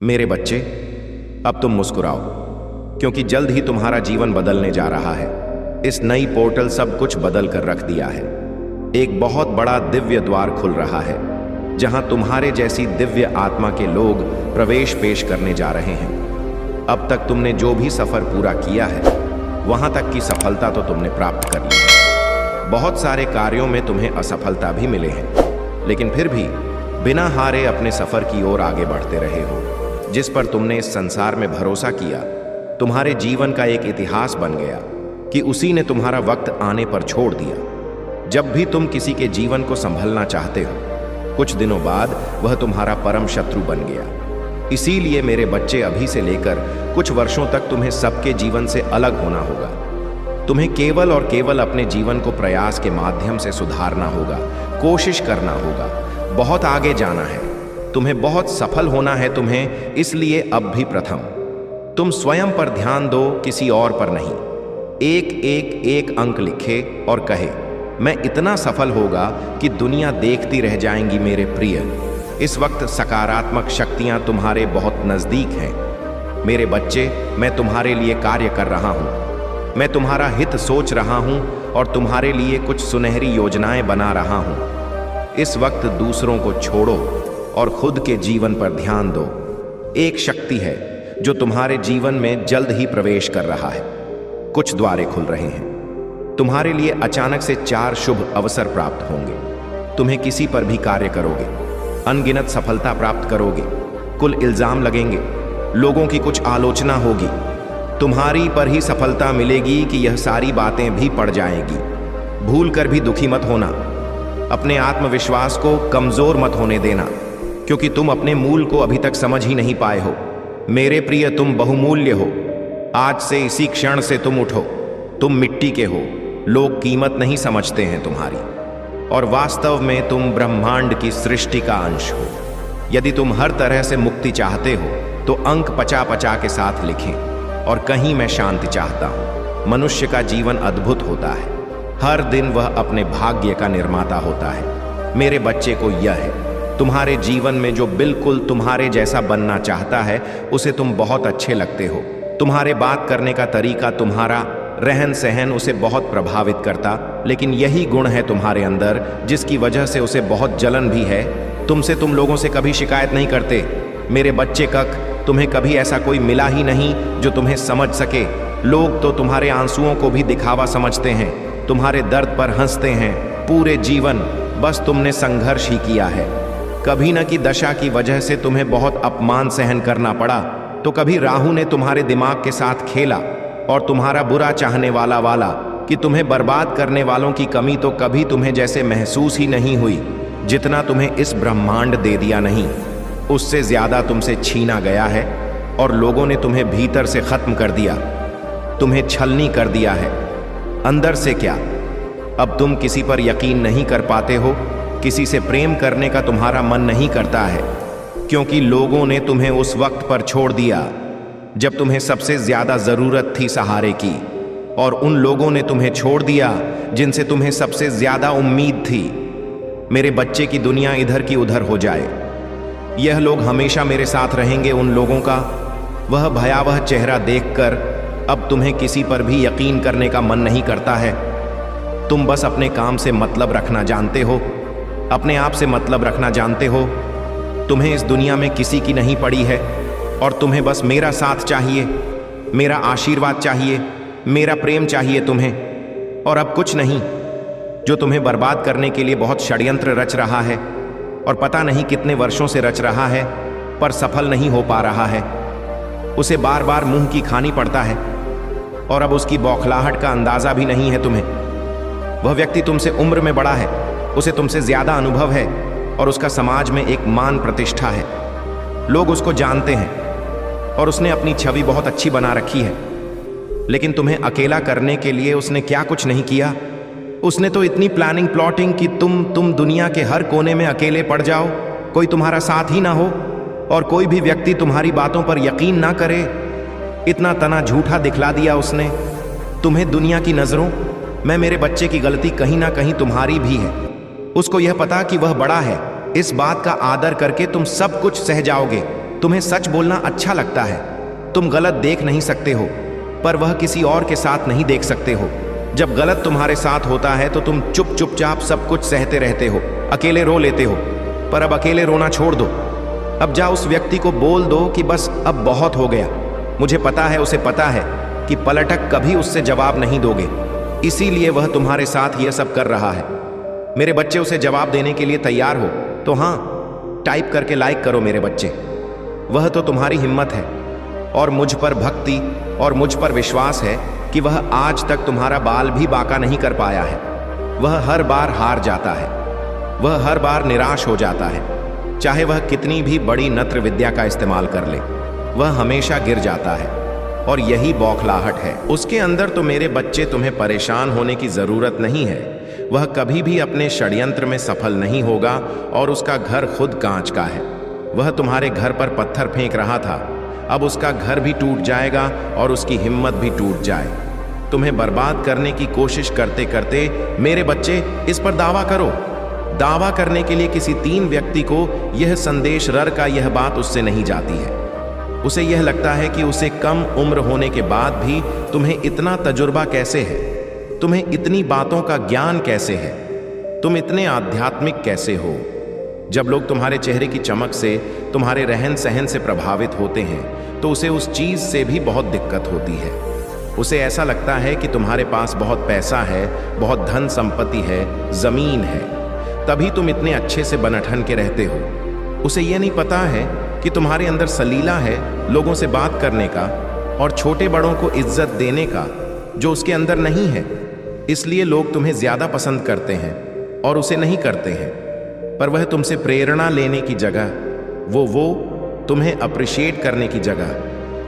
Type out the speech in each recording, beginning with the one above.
मेरे बच्चे, अब तुम मुस्कुराओ, क्योंकि जल्द ही तुम्हारा जीवन बदलने जा रहा है। इस नई पोर्टल सब कुछ बदल कर रख दिया है। एक बहुत बड़ा दिव्य द्वार खुल रहा है, जहां तुम्हारे जैसी दिव्य आत्मा के लोग प्रवेश पेश करने जा रहे हैं। अब तक तुमने जो भी सफर पूरा किया है, वहां तक की सफलता तो तुमने प्राप्त कर ली है। बहुत सारे कार्यों में तुम्हें असफलता भी मिले हैं, लेकिन फिर भी बिना हारे अपने सफर की ओर आगे बढ़ते रहे हो। जिस पर तुमने इस संसार में भरोसा किया, तुम्हारे जीवन का एक इतिहास बन गया कि उसी ने तुम्हारा वक्त आने पर छोड़ दिया। जब भी तुम किसी के जीवन को संभलना चाहते हो, कुछ दिनों बाद वह तुम्हारा परम शत्रु बन गया। इसीलिए मेरे बच्चे, अभी से लेकर कुछ वर्षों तक तुम्हें सबके जीवन से अलग होना होगा। तुम्हें केवल और केवल अपने जीवन को प्रयास के माध्यम से सुधारना होगा, कोशिश करना होगा, बहुत आगे जाना है, तुम्हें बहुत सफल होना है। तुम्हें इसलिए अब भी प्रथम तुम स्वयं पर ध्यान दो, किसी और पर नहीं। एक अंक लिखे और कहे, मैं इतना सफल होगा कि दुनिया देखती रह जाएंगी। मेरे प्रिय, इस वक्त सकारात्मक शक्तियां तुम्हारे बहुत नजदीक हैं। मेरे बच्चे, मैं तुम्हारे लिए कार्य कर रहा हूं। मैं तुम्हारा हित सोच रहा हूं और तुम्हारे लिए कुछ सुनहरी योजनाएं बना रहा हूं। इस वक्त दूसरों को छोड़ो और खुद के जीवन पर ध्यान दो। एक शक्ति है जो तुम्हारे जीवन में जल्द ही प्रवेश कर रहा है। कुछ द्वारे खुल रहे हैं। तुम्हारे लिए अचानक से 4 शुभ अवसर प्राप्त होंगे। तुम्हें किसी पर भी कार्य करोगे, अनगिनत सफलता प्राप्त करोगे। कुल इल्जाम लगेंगे, लोगों की कुछ आलोचना होगी, तुम्हारी पर ही सफलता मिलेगी कि यह सारी बातें भी पड़ जाएंगी। भूल कर भी दुखी मत होना। अपने आत्मविश्वास को कमजोर मत होने देना, क्योंकि तुम अपने मूल को अभी तक समझ ही नहीं पाए हो। मेरे प्रिय, तुम बहुमूल्य हो। आज से इसी क्षण से तुम उठो। तुम मिट्टी के हो, लोग कीमत नहीं समझते हैं तुम्हारी, और वास्तव में तुम ब्रह्मांड की सृष्टि का अंश हो। यदि तुम हर तरह से मुक्ति चाहते हो, तो अंक 50-50 के साथ लिखें। और कहीं मैं शांति चाहता हूं। मनुष्य का जीवन अद्भुत होता है। हर दिन वह अपने भाग्य का निर्माता होता है। मेरे बच्चे को यह है, तुम्हारे जीवन में जो बिल्कुल तुम्हारे जैसा बनना चाहता है, उसे तुम बहुत अच्छे लगते हो। तुम्हारे बात करने का तरीका, तुम्हारा रहन सहन उसे बहुत प्रभावित करता, लेकिन यही गुण है तुम्हारे अंदर जिसकी वजह से उसे बहुत जलन भी है। तुमसे तुम लोगों से कभी शिकायत नहीं करते। मेरे बच्चे कक, तुम्हें कभी ऐसा कोई मिला ही नहीं जो तुम्हें समझ सके। लोग तो तुम्हारे आंसुओं को भी दिखावा समझते हैं, तुम्हारे दर्द पर हंसते हैं। पूरे जीवन बस तुमने संघर्ष ही किया है। कभी न की दशा की वजह से तुम्हें बहुत अपमान सहन करना पड़ा, तो कभी राहु ने तुम्हारे दिमाग के साथ खेला और तुम्हारा बुरा चाहने वाला कि तुम्हें बर्बाद करने वालों की कमी तो कभी तुम्हें जैसे महसूस ही नहीं हुई। जितना तुम्हें इस ब्रह्मांड दे दिया नहीं, उससे ज्यादा तुमसे छीना गया है, और लोगों ने तुम्हें भीतर से खत्म कर दिया, तुम्हें छलनी कर दिया है। अंदर से क्या, अब तुम किसी पर यकीन नहीं कर पाते हो। किसी से प्रेम करने का तुम्हारा मन नहीं करता है, क्योंकि लोगों ने तुम्हें उस वक्त पर छोड़ दिया जब तुम्हें सबसे ज्यादा जरूरत थी सहारे की, और उन लोगों ने तुम्हें छोड़ दिया जिनसे तुम्हें सबसे ज्यादा उम्मीद थी। मेरे बच्चे की दुनिया इधर की उधर हो जाए। यह लोग हमेशा मेरे साथ रहेंगे। उन लोगों का वह भयावह चेहरा देखकर अब तुम्हें किसी पर भी यकीन करने का मन नहीं करता है। तुम बस अपने काम से मतलब रखना जानते हो, अपने आप से मतलब रखना जानते हो। तुम्हें इस दुनिया में किसी की नहीं पड़ी है, और तुम्हें बस मेरा साथ चाहिए, मेरा आशीर्वाद चाहिए, मेरा प्रेम चाहिए तुम्हें, और अब कुछ नहीं। जो तुम्हें बर्बाद करने के लिए बहुत षड्यंत्र रच रहा है, और पता नहीं कितने वर्षों से रच रहा है, पर सफल नहीं हो पा रहा है। उसे बार बार मुंह की खानी पड़ता है, और अब उसकी बौखलाहट का अंदाजा भी नहीं है तुम्हें। वह व्यक्ति तुमसे उम्र में बड़ा है, उसे तुमसे ज्यादा अनुभव है, और उसका समाज में एक मान प्रतिष्ठा है। लोग उसको जानते हैं, और उसने अपनी छवि बहुत अच्छी बना रखी है। लेकिन तुम्हें अकेला करने के लिए उसने क्या कुछ नहीं किया। उसने तो इतनी प्लानिंग प्लॉटिंग कि तुम दुनिया के हर कोने में अकेले पड़ जाओ, कोई तुम्हारा साथ ही ना हो, और कोई भी व्यक्ति तुम्हारी बातों पर यकीन ना करे। इतना तना झूठा दिखला दिया उसने तुम्हें दुनिया की नजरों में। मेरे बच्चे की गलती कहीं ना कहीं तुम्हारी भी है। उसको यह पता कि वह बड़ा है, इस बात का आदर करके तुम सब कुछ सह जाओगे। तुम्हें सच बोलना अच्छा लगता है। तुम गलत देख नहीं सकते हो, पर वह किसी और के साथ नहीं देख सकते हो। जब गलत तुम्हारे साथ होता है तो तुम चुपचाप सब कुछ सहते रहते हो, अकेले रो लेते हो। पर अब अकेले रोना छोड़ दो। अब जा उस व्यक्ति को बोल दो कि बस अब बहुत हो गया। मुझे पता है, उसे पता है कि पलटक कभी उससे जवाब नहीं दोगे, इसीलिए वह तुम्हारे साथ यह सब कर रहा है। मेरे बच्चे, उसे जवाब देने के लिए तैयार हो तो हाँ, टाइप करके लाइक करो मेरे बच्चे। वह तो तुम्हारी हिम्मत है और मुझ पर भक्ति और मुझ पर विश्वास है कि वह आज तक तुम्हारा बाल भी बांका नहीं कर पाया है। वह हर बार हार जाता है, वह हर बार निराश हो जाता है। चाहे वह कितनी भी बड़ी नत्र विद्या का इस्तेमाल कर ले, वह हमेशा गिर जाता है और यही बौखलाहट है उसके अंदर। तो मेरे बच्चे, तुम्हें परेशान होने की जरूरत नहीं है। वह कभी भी अपने षड्यंत्र में सफल नहीं होगा और उसका घर खुद कांच का है। वह तुम्हारे घर पर पत्थर फेंक रहा था, अब उसका घर भी टूट जाएगा और उसकी हिम्मत भी टूट जाए। तुम्हें बर्बाद करने की कोशिश करते करते मेरे बच्चे, इस पर दावा करो। दावा करने के लिए किसी 3 व्यक्ति को यह संदेश रर का यह बात उससे नहीं जाती है। उसे यह लगता है कि उसे कम उम्र होने के बाद भी तुम्हें इतना तजुर्बा कैसे है, तुम्हें इतनी बातों का ज्ञान कैसे है, तुम इतने आध्यात्मिक कैसे हो। जब लोग तुम्हारे चेहरे की चमक से, तुम्हारे रहन सहन से प्रभावित होते हैं तो उसे उस चीज से भी बहुत दिक्कत होती है। उसे ऐसा लगता है कि तुम्हारे पास बहुत पैसा है, बहुत धन संपत्ति है, जमीन है, तभी तुम इतने अच्छे से बनठन के रहते हो। उसे यह नहीं पता है कि तुम्हारे अंदर सलीला है लोगों से बात करने का और छोटे बड़ों को इज्जत देने का, जो उसके अंदर नहीं है। इसलिए लोग तुम्हें ज्यादा पसंद करते हैं और उसे नहीं करते हैं। पर वह तुमसे प्रेरणा लेने की जगह, वो तुम्हें अप्रिशिएट करने की जगह,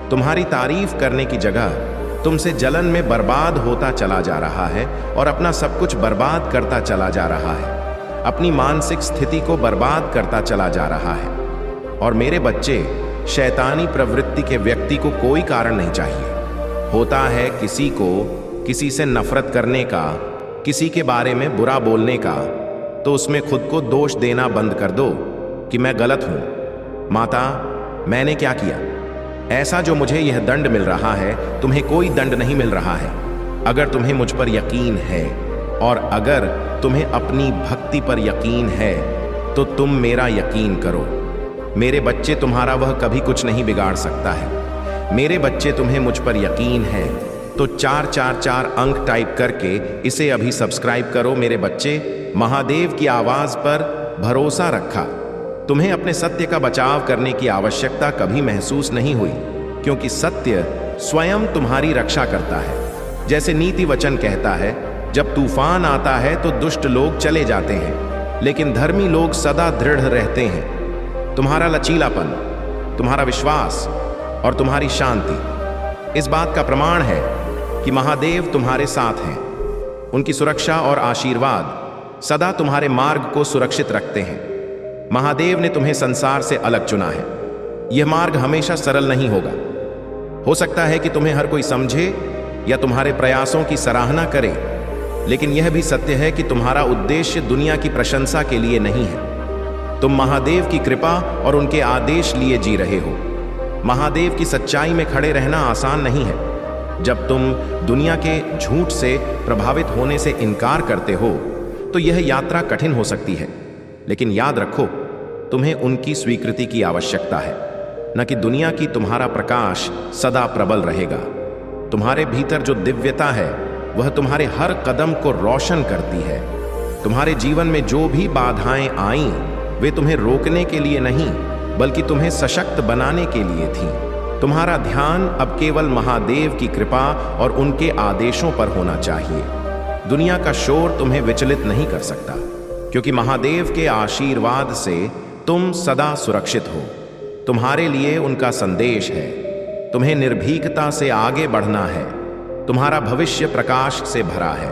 तुम्हारी तारीफ करने की जगह तुमसे जलन में बर्बाद होता चला जा रहा है और अपना सब कुछ बर्बाद करता चला जा रहा है, अपनी मानसिक स्थिति को बर्बाद करता चला जा रहा है। और मेरे बच्चे, शैतानी प्रवृत्ति के व्यक्ति को कोई कारण नहीं चाहिए। होता है किसी को किसी से नफरत करने का, किसी के बारे में बुरा बोलने का, तो उसमें खुद को दोष देना बंद कर दो कि मैं गलत हूं। माता, मैंने क्या किया ऐसा जो मुझे यह दंड मिल रहा है? तुम्हें कोई दंड नहीं मिल रहा है। अगर तुम्हें मुझ पर यकीन है और अगर तुम्हें अपनी भक्ति पर यकीन है तो तुम मेरा यकीन करो। मेरे बच्चे, तुम्हारा वह कभी कुछ नहीं बिगाड़ सकता है। मेरे बच्चे, तुम्हें मुझ पर यकीन है तो 444 अंक टाइप करके इसे अभी सब्सक्राइब करो। मेरे बच्चे, महादेव की आवाज पर भरोसा रखा। तुम्हें अपने सत्य का बचाव करने की आवश्यकता कभी महसूस नहीं हुई, क्योंकि सत्य स्वयं तुम्हारी रक्षा करता है। जैसे नीति वचन कहता है, जब तूफान आता है तो दुष्ट लोग चले जाते हैं, लेकिन धर्मी लोग सदा दृढ़ रहते हैं। तुम्हारा लचीलापन, तुम्हारा विश्वास और तुम्हारी शांति इस बात का प्रमाण है कि महादेव तुम्हारे साथ हैं। उनकी सुरक्षा और आशीर्वाद सदा तुम्हारे मार्ग को सुरक्षित रखते हैं। महादेव ने तुम्हें संसार से अलग चुना है। यह मार्ग हमेशा सरल नहीं होगा। हो सकता है कि तुम्हें हर कोई समझे या तुम्हारे प्रयासों की सराहना करे, लेकिन यह भी सत्य है कि तुम्हारा उद्देश्य दुनिया की प्रशंसा के लिए नहीं है। तुम महादेव की कृपा और उनके आदेश लिए जी रहे हो। महादेव की सच्चाई में खड़े रहना आसान नहीं है। जब तुम दुनिया के झूठ से प्रभावित होने से इनकार करते हो तो यह यात्रा कठिन हो सकती है, लेकिन याद रखो, तुम्हें उनकी स्वीकृति की आवश्यकता है, न कि दुनिया की। तुम्हारा प्रकाश सदा प्रबल रहेगा। तुम्हारे भीतर जो दिव्यता है वह तुम्हारे हर कदम को रोशन करती है। तुम्हारे जीवन में जो भी बाधाएं आईं, वे तुम्हें रोकने के लिए नहीं, बल्कि तुम्हें सशक्त बनाने के लिए थीं। तुम्हारा ध्यान अब केवल महादेव की कृपा और उनके आदेशों पर होना चाहिए। दुनिया का शोर तुम्हें विचलित नहीं कर सकता, क्योंकि महादेव के आशीर्वाद से तुम सदा सुरक्षित हो। तुम्हारे लिए उनका संदेश है, तुम्हें निर्भीकता से आगे बढ़ना है। तुम्हारा भविष्य प्रकाश से भरा है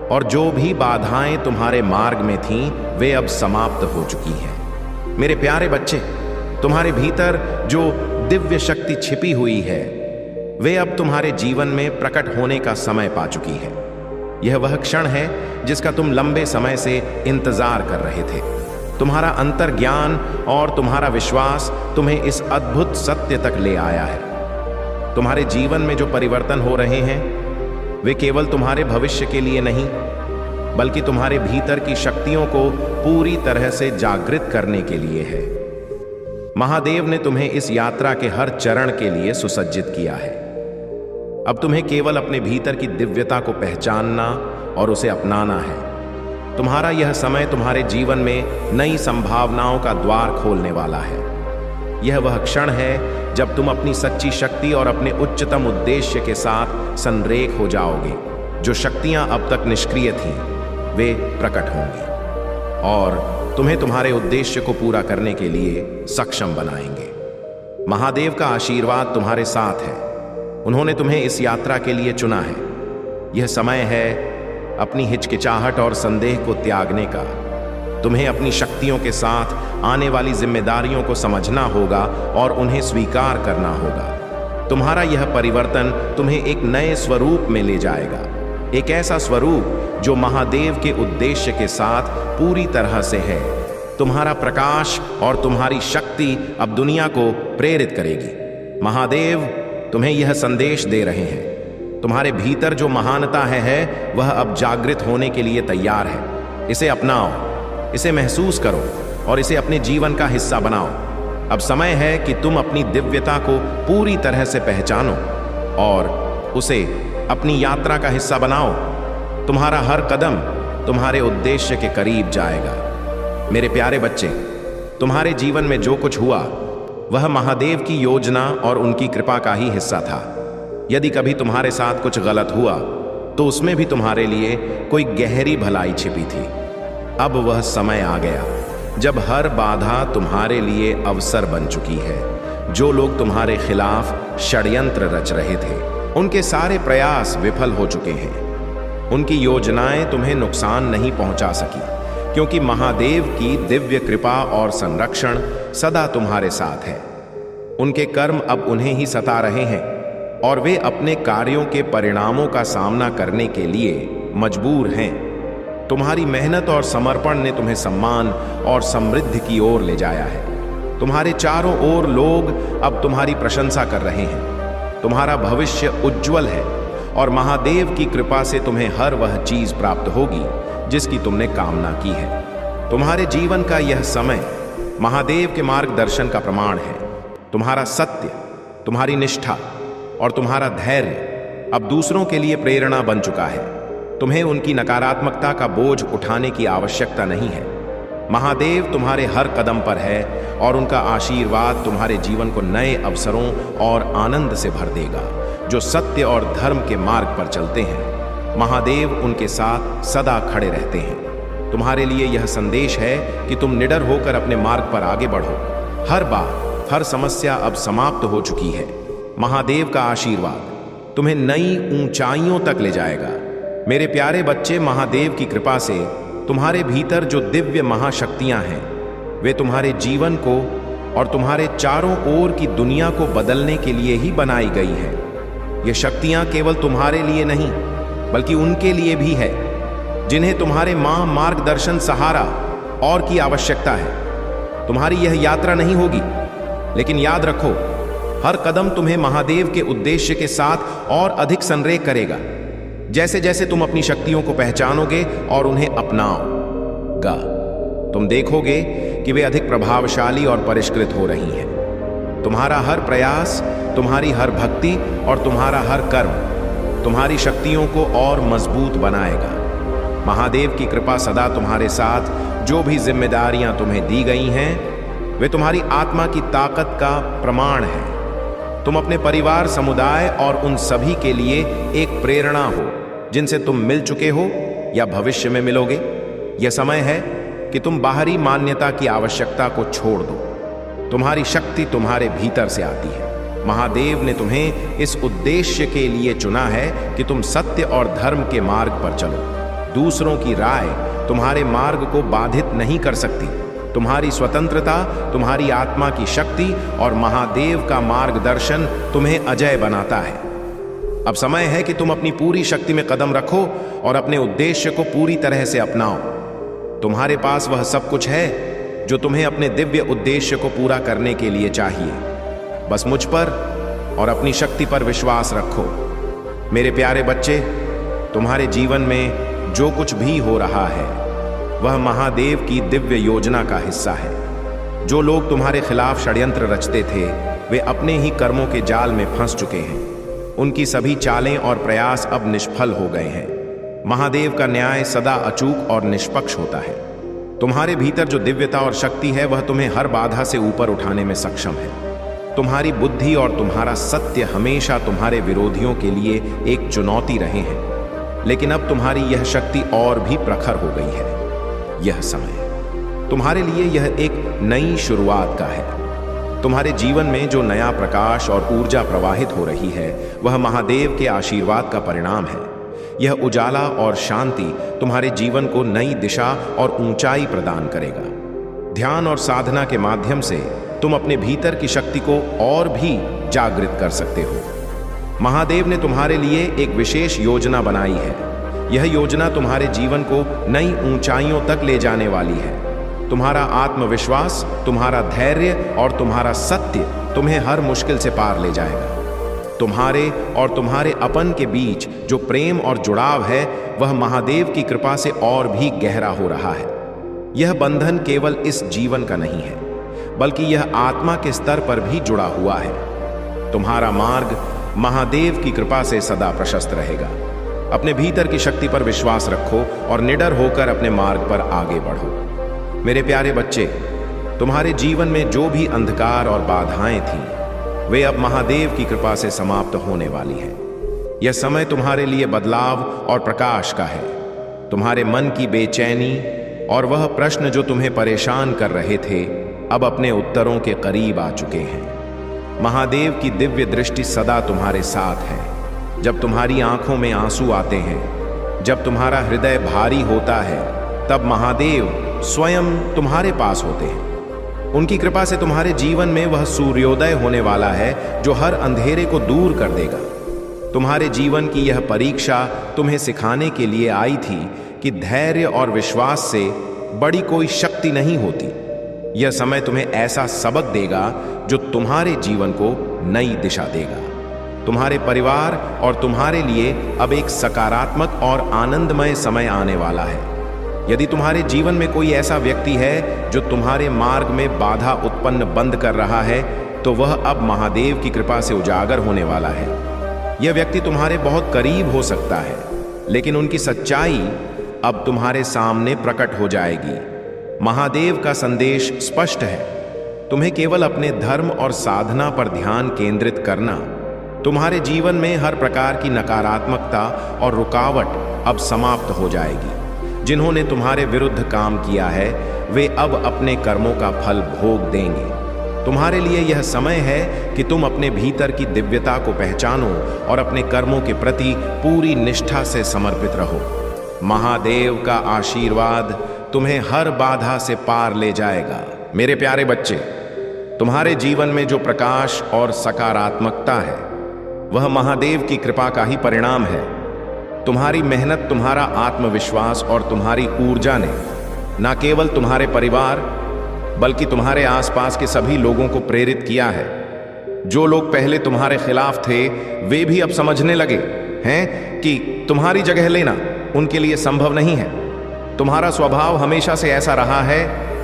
और जो भी बाधाएं तुम्हारे मार्ग में थीं, वे अब समाप्त हो चुकी हैं। मेरे प्यारे बच्चे, तुम्हारे भीतर जो दिव्य शक्ति छिपी हुई है, वे अब तुम्हारे जीवन में प्रकट होने का समय पा चुकी है। यह वह क्षण है जिसका तुम लंबे समय से इंतजार कर रहे थे। तुम्हारा अंतर ज्ञान और तुम्हारा विश्वास तुम्हें इस अद्भुत सत्य तक ले आया है। तुम्हारे जीवन में जो परिवर्तन हो रहे हैं वे केवल तुम्हारे भविष्य के लिए नहीं, बल्कि तुम्हारे भीतर की शक्तियों को पूरी तरह से जागृत करने के लिए है। महादेव ने तुम्हें इस यात्रा के हर चरण के लिए सुसज्जित किया है। अब तुम्हें केवल अपने भीतर की दिव्यता को पहचानना और उसे अपनाना है। तुम्हारा यह समय तुम्हारे जीवन में नई संभावनाओं का द्वार खोलने वाला है। यह वह क्षण है जब तुम अपनी सच्ची शक्ति और अपने उच्चतम उद्देश्य के साथ संरेख हो जाओगे। जो शक्तियां अब तक निष्क्रिय थीं, वे प्रकट होंगी और तुम्हें तुम्हारे उद्देश्य को पूरा करने के लिए सक्षम बनाएंगे। महादेव का आशीर्वाद तुम्हारे साथ है। उन्होंने तुम्हें इस यात्रा के लिए चुना है। यह समय है अपनी हिचकिचाहट और संदेह को त्यागने का। तुम्हें अपनी शक्तियों के साथ आने वाली जिम्मेदारियों को समझना होगा और उन्हें स्वीकार करना होगा। तुम्हारा यह परिवर्तन तुम्हें एक नए स्वरूप में ले जाएगा, एक ऐसा स्वरूप जो महादेव के उद्देश्य के साथ पूरी तरह से है। तुम्हारा प्रकाश और तुम्हारी शक्ति अब दुनिया को प्रेरित करेगी। महादेव तुम्हें यह संदेश दे रहे हैं, तुम्हारे भीतर जो महानता है वह अब जागृत होने के लिए तैयार है। इसे अपनाओ, इसे महसूस करो और इसे अपने जीवन का हिस्सा बनाओ। अब समय है कि तुम अपनी दिव्यता को पूरी तरह से पहचानो और उसे अपनी यात्रा का हिस्सा बनाओ। तुम्हारा हर कदम तुम्हारे उद्देश्य के करीब जाएगा। मेरे प्यारे बच्चे, तुम्हारे जीवन में जो कुछ हुआ वह महादेव की योजना और उनकी कृपा का ही हिस्सा था। यदि कभी तुम्हारे साथ कुछ गलत हुआ तो उसमें भी तुम्हारे लिए कोई गहरी भलाई छिपी थी। अब वह समय आ गया जब हर बाधा तुम्हारे लिए अवसर बन चुकी है। जो लोग तुम्हारे खिलाफ षड्यंत्र रच रहे थे, उनके सारे प्रयास विफल हो चुके हैं। उनकी योजनाएं तुम्हें नुकसान नहीं पहुंचा सकी, क्योंकि महादेव की दिव्य कृपा और संरक्षण सदा तुम्हारे साथ है। उनके कर्म अब उन्हें ही सता रहे हैं और वे अपने कार्यों के परिणामों का सामना करने के लिए मजबूर हैं। तुम्हारी मेहनत और समर्पण ने तुम्हें सम्मान और समृद्धि की ओर ले जाया है। तुम्हारे चारों ओर लोग अब तुम्हारी प्रशंसा कर रहे हैं। तुम्हारा भविष्य उज्जवल है और महादेव की कृपा से तुम्हें हर वह चीज प्राप्त होगी जिसकी तुमने कामना की है। तुम्हारे जीवन का यह समय महादेव के मार्गदर्शन का प्रमाण है। तुम्हारा सत्य, तुम्हारी निष्ठा और तुम्हारा धैर्य अब दूसरों के लिए प्रेरणा बन चुका है। तुम्हें उनकी नकारात्मकता का बोझ उठाने की आवश्यकता नहीं है। महादेव तुम्हारे हर कदम पर है और उनका आशीर्वाद तुम्हारे जीवन को नए अवसरों और आनंद से भर देगा। जो सत्य और धर्म के मार्ग पर चलते हैं, महादेव उनके साथ सदा खड़े रहते हैं। तुम्हारे लिए यह संदेश है कि तुम निडर होकर अपने मार्ग पर आगे बढ़ो। हर बात, हर समस्या अब समाप्त हो चुकी है। महादेव का आशीर्वाद तुम्हें नई ऊंचाइयों तक ले जाएगा। मेरे प्यारे बच्चे, महादेव की कृपा से तुम्हारे भीतर जो दिव्य महाशक्तियां हैं, वे तुम्हारे जीवन को और तुम्हारे चारों ओर की दुनिया को बदलने के लिए ही बनाई गई है। ये शक्तियां केवल तुम्हारे लिए नहीं, बल्कि उनके लिए भी है जिन्हें तुम्हारे मार्गदर्शन, सहारा और की आवश्यकता है। तुम्हारी यह यात्रा नहीं होगी, लेकिन याद रखो, हर कदम तुम्हें महादेव के उद्देश्य के साथ और अधिक संरेख करेगा। जैसे जैसे तुम अपनी शक्तियों को पहचानोगे और उन्हें अपनाओगा, तुम देखोगे कि वे अधिक प्रभावशाली और परिष्कृत हो रही हैं। तुम्हारा हर प्रयास, तुम्हारी हर भक्ति और तुम्हारा हर कर्म तुम्हारी शक्तियों को और मजबूत बनाएगा। महादेव की कृपा सदा तुम्हारे साथ। जो भी जिम्मेदारियां तुम्हें दी गई हैं, वे तुम्हारी आत्मा की ताकत का प्रमाण है। तुम अपने परिवार, समुदाय और उन सभी के लिए एक प्रेरणा हो जिनसे तुम मिल चुके हो या भविष्य में मिलोगे। यह समय है कि तुम बाहरी मान्यता की आवश्यकता को छोड़ दो। तुम्हारी शक्ति तुम्हारे भीतर से आती है। महादेव ने तुम्हें इस उद्देश्य के लिए चुना है कि तुम सत्य और धर्म के मार्ग पर चलो। दूसरों की राय तुम्हारे मार्ग को बाधित नहीं कर सकती। तुम्हारी स्वतंत्रता, तुम्हारी आत्मा की शक्ति और महादेव का मार्गदर्शन तुम्हें अजय बनाता है। अब समय है कि तुम अपनी पूरी शक्ति में कदम रखो और अपने उद्देश्य को पूरी तरह से अपनाओ। तुम्हारे पास वह सब कुछ है जो तुम्हें अपने दिव्य उद्देश्य को पूरा करने के लिए चाहिए। बस मुझ पर और अपनी शक्ति पर विश्वास रखो। मेरे प्यारे बच्चे, तुम्हारे जीवन में जो कुछ भी हो रहा है वह महादेव की दिव्य योजना का हिस्सा है। जो लोग तुम्हारे खिलाफ षड्यंत्र रचते थे वे अपने ही कर्मों के जाल में फंस चुके हैं। उनकी सभी चालें और प्रयास अब निष्फल हो गए हैं। महादेव का न्याय सदा अचूक और निष्पक्ष होता है। तुम्हारे भीतर जो दिव्यता और शक्ति है वह तुम्हें हर बाधा से ऊपर उठाने में सक्षम है। तुम्हारी बुद्धि और तुम्हारा सत्य हमेशा तुम्हारे विरोधियों के लिए एक चुनौती रहे हैं, लेकिन अब तुम्हारी यह शक्ति और भी प्रखर हो गई है। यह समय तुम्हारे लिए यह एक नई शुरुआत का है। तुम्हारे जीवन में जो नया प्रकाश और ऊर्जा प्रवाहित हो रही है वह महादेव के आशीर्वाद का परिणाम है। यह उजाला और शांति तुम्हारे जीवन को नई दिशा और ऊंचाई प्रदान करेगा। ध्यान और साधना के माध्यम से तुम अपने भीतर की शक्ति को और भी जागृत कर सकते हो। महादेव ने तुम्हारे लिए एक विशेष योजना बनाई है। यह योजना तुम्हारे जीवन को नई ऊंचाइयों तक ले जाने वाली है। तुम्हारा आत्मविश्वास, तुम्हारा धैर्य और तुम्हारा सत्य तुम्हें हर मुश्किल से पार ले जाएगा। तुम्हारे और तुम्हारे अपन के बीच जो प्रेम और जुड़ाव है वह महादेव की कृपा से और भी गहरा हो रहा है। यह बंधन केवल इस जीवन का नहीं है, बल्कि यह आत्मा के स्तर पर भी जुड़ा हुआ है। तुम्हारा मार्ग महादेव की कृपा से सदा प्रशस्त रहेगा। अपने भीतर की शक्ति पर विश्वास रखो और निडर होकर अपने मार्ग पर आगे बढ़ो। मेरे प्यारे बच्चे, तुम्हारे जीवन में जो भी अंधकार और बाधाएं थीं वे अब महादेव की कृपा से समाप्त होने वाली हैं। यह समय तुम्हारे लिए बदलाव और प्रकाश का है। तुम्हारे मन की बेचैनी और वह प्रश्न जो तुम्हें परेशान कर रहे थे अब अपने उत्तरों के करीब आ चुके हैं। महादेव की दिव्य दृष्टि सदा तुम्हारे साथ है। जब तुम्हारी आंखों में आंसू आते हैं, जब तुम्हारा हृदय भारी होता है, तब महादेव स्वयं तुम्हारे पास होते हैं। उनकी कृपा से तुम्हारे जीवन में वह सूर्योदय होने वाला है जो हर अंधेरे को दूर कर देगा। तुम्हारे जीवन की यह परीक्षा तुम्हें सिखाने के लिए आई थी कि धैर्य और विश्वास से बड़ी कोई शक्ति नहीं होती। यह समय तुम्हें ऐसा सबक देगा जो तुम्हारे जीवन को नई दिशा देगा। तुम्हारे परिवार और तुम्हारे लिए अब एक सकारात्मक और आनंदमय समय आने वाला है। यदि तुम्हारे जीवन में कोई ऐसा व्यक्ति है जो तुम्हारे मार्ग में बाधा उत्पन्न बंद कर रहा है तो वह अब महादेव की कृपा से उजागर होने वाला है। यह व्यक्ति तुम्हारे बहुत करीब हो सकता है, लेकिन उनकी सच्चाई अब तुम्हारे सामने प्रकट हो जाएगी। महादेव का संदेश स्पष्ट है। तुम्हें केवल अपने धर्म और साधना पर ध्यान केंद्रित करना। तुम्हारे जीवन में हर प्रकार की नकारात्मकता और रुकावट अब समाप्त हो जाएगी। जिन्होंने तुम्हारे विरुद्ध काम किया है वे अब अपने कर्मों का फल भोग देंगे। तुम्हारे लिए यह समय है कि तुम अपने भीतर की दिव्यता को पहचानो और अपने कर्मों के प्रति पूरी निष्ठा से समर्पित रहो। महादेव का आशीर्वाद तुम्हें हर बाधा से पार ले जाएगा। मेरे प्यारे बच्चे, तुम्हारे जीवन में जो प्रकाश और सकारात्मकता है वह महादेव की कृपा का ही परिणाम है। तुम्हारी मेहनत, तुम्हारा आत्मविश्वास और तुम्हारी ऊर्जा ने न केवल तुम्हारे परिवार बल्कि तुम्हारे आसपास के सभी लोगों को प्रेरित किया है। जो लोग पहले तुम्हारे खिलाफ थे वे भी अब समझने लगे हैं कि तुम्हारी जगह लेना उनके लिए संभव नहीं है। तुम्हारा स्वभाव हमेशा से ऐसा रहा है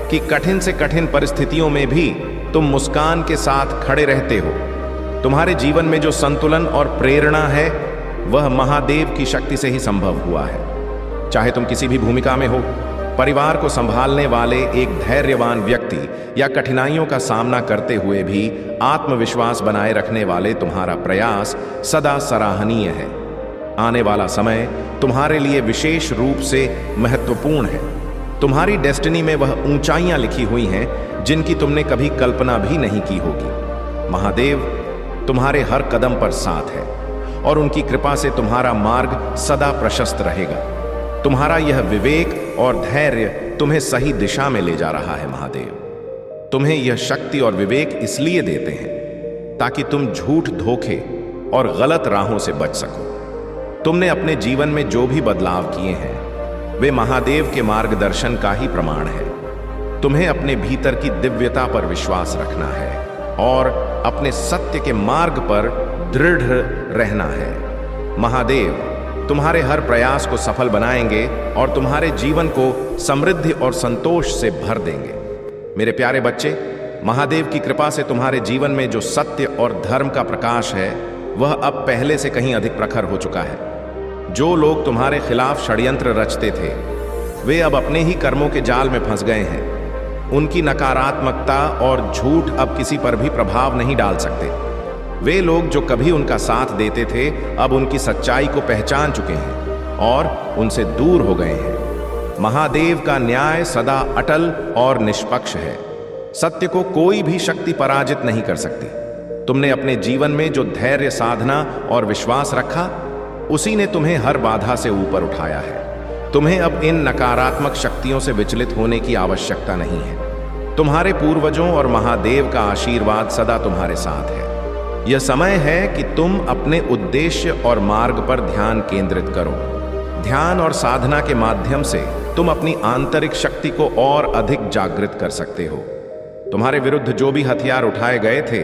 कि कठिन से कठिन परिस्थितियों में भी तुम मुस्कान के साथ खड़े रहते हो। तुम्हारे जीवन में जो संतुलन और प्रेरणा है वह महादेव की शक्ति से ही संभव हुआ है। चाहे तुम किसी भी भूमिका में हो, परिवार को संभालने वाले एक धैर्यवान व्यक्ति या कठिनाइयों का सामना करते हुए भी आत्मविश्वास बनाए रखने वाले तुम्हारा प्रयास सदा सराहनीय है। आने वाला समय तुम्हारे लिए विशेष रूप से महत्वपूर्ण है। तुम्हारी डेस्टिनी में वह ऊंचाइयां लिखी हुई हैं जिनकी तुमने कभी कल्पना भी नहीं की होगी। महादेव तुम्हारे हर कदम पर साथ है और उनकी कृपा से तुम्हारा मार्ग सदा प्रशस्त रहेगा। तुम्हारा यह विवेक और धैर्य तुम्हें सही दिशा में ले जा रहा है। महादेव तुम्हें यह शक्ति और विवेक इसलिए देते हैं ताकि तुम झूठ, धोखे और गलत राहों से बच सको। तुमने अपने जीवन में जो भी बदलाव किए हैं वे महादेव के मार्गदर्शन का ही प्रमाण है। तुम्हें अपने भीतर की दिव्यता पर विश्वास रखना है और अपने सत्य के मार्ग पर दृढ़ रहना है। महादेव तुम्हारे हर प्रयास को सफल बनाएंगे और तुम्हारे जीवन को समृद्धि और संतोष से भर देंगे। मेरे प्यारे बच्चे, महादेव की कृपा से तुम्हारे जीवन में जो सत्य और धर्म का प्रकाश है वह अब पहले से कहीं अधिक प्रखर हो चुका है। जो लोग तुम्हारे खिलाफ षड्यंत्र रचते थे वे अब अपने ही कर्मों के जाल में फंस गए हैं। उनकी नकारात्मकता और झूठ अब किसी पर भी प्रभाव नहीं डाल सकते। वे लोग जो कभी उनका साथ देते थे अब उनकी सच्चाई को पहचान चुके हैं और उनसे दूर हो गए हैं। महादेव का न्याय सदा अटल और निष्पक्ष है। सत्य को कोई भी शक्ति पराजित नहीं कर सकती। तुमने अपने जीवन में जो धैर्य, साधना और विश्वास रखा उसी ने तुम्हें हर बाधा से ऊपर उठाया है। तुम्हें अब इन नकारात्मक शक्तियों से विचलित होने की आवश्यकता नहीं है। तुम्हारे पूर्वजों और महादेव का आशीर्वाद सदा तुम्हारे साथ है। यह समय है कि तुम अपने उद्देश्य और मार्ग पर ध्यान केंद्रित करो। ध्यान और साधना के माध्यम से तुम अपनी आंतरिक शक्ति को और अधिक जागृत कर सकते हो। तुम्हारे विरुद्ध जो भी हथियार उठाए गए थे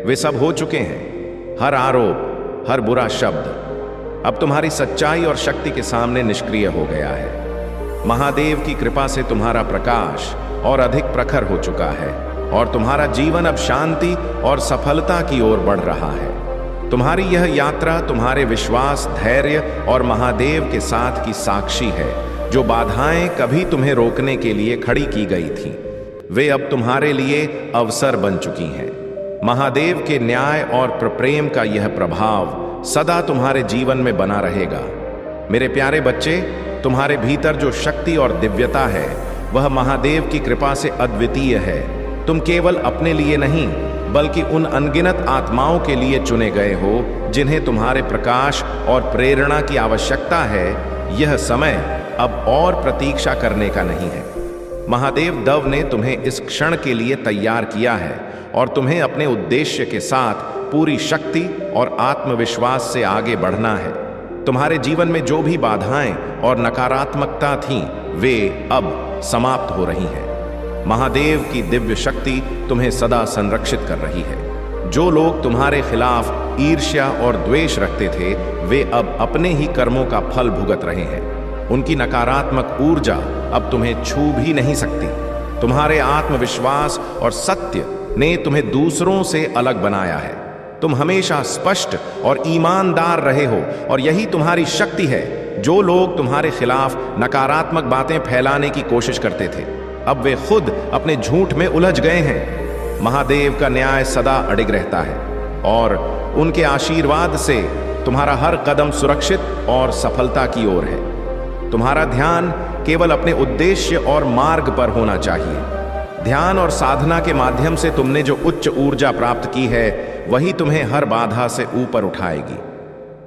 वे सब हो चुके हैं। हर आरोप, हर बुरा शब्द अब तुम्हारी सच्चाई और शक्ति के सामने निष्क्रिय हो गया है। महादेव की कृपा से तुम्हारा प्रकाश और अधिक प्रखर हो चुका है और तुम्हारा जीवन अब शांति और सफलता की ओर बढ़ रहा है। तुम्हारी यह यात्रा तुम्हारे विश्वास, धैर्य और महादेव के साथ की साक्षी है। जो बाधाएं कभी तुम्हें रोकने के लिए खड़ी की गई थीं, वे अब तुम्हारे लिए अवसर बन चुकी हैं। महादेव के न्याय और प्रेम का यह प्रभाव सदा तुम्हारे जीवन में बना रहेगा। मेरे प्यारे बच्चे, तुम्हारे भीतर जो शक्ति और दिव्यता है वह महादेव की कृपा से अद्वितीय है। तुम केवल अपने लिए नहीं बल्कि उन अनगिनत आत्माओं के लिए चुने गए हो जिन्हें तुम्हारे प्रकाश और प्रेरणा की आवश्यकता है। यह समय अब और प्रतीक्षा करने का नहीं है। महादेव दव ने तुम्हें इस क्षण के लिए तैयार किया है और तुम्हें अपने उद्देश्य के साथ पूरी शक्ति और आत्मविश्वास से आगे बढ़ना है। तुम्हारे जीवन में जो भी बाधाएं और नकारात्मकता थीं, वे अब समाप्त हो रही हैं। महादेव की दिव्य शक्ति तुम्हें सदा संरक्षित कर रही है। जो लोग तुम्हारे खिलाफ ईर्ष्या और द्वेष रखते थे वे अब अपने ही कर्मों का फल भुगत रहे हैं। उनकी नकारात्मक ऊर्जा अब तुम्हें छू भी नहीं सकती। तुम्हारे आत्मविश्वास और सत्य ने तुम्हें दूसरों से अलग बनाया है। तुम हमेशा स्पष्ट और ईमानदार रहे हो और यही तुम्हारी शक्ति है। जो लोग तुम्हारे खिलाफ नकारात्मक बातें फैलाने की कोशिश करते थे अब वे खुद अपने झूठ में उलझ गए हैं। महादेव का न्याय सदा अडिग रहता है और उनके आशीर्वाद से तुम्हारा हर कदम सुरक्षित और सफलता की ओर है। तुम्हारा ध्यान केवल अपने उद्देश्य और मार्ग पर होना चाहिए। ध्यान और साधना के माध्यम से तुमने जो उच्च ऊर्जा प्राप्त की है वही तुम्हें हर बाधा से ऊपर उठाएगी।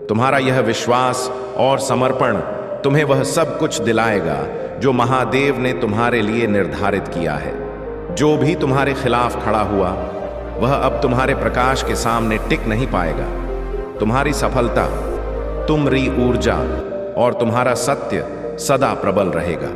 तुम्हारा यह विश्वास और समर्पण तुम्हें वह सब कुछ दिलाएगा जो महादेव ने तुम्हारे लिए निर्धारित किया है। जो भी तुम्हारे खिलाफ खड़ा हुआ वह अब तुम्हारे प्रकाश के सामने टिक नहीं पाएगा। तुम्हारी सफलता, तुम्हारी ऊर्जा और तुम्हारा सत्य सदा प्रबल रहेगा।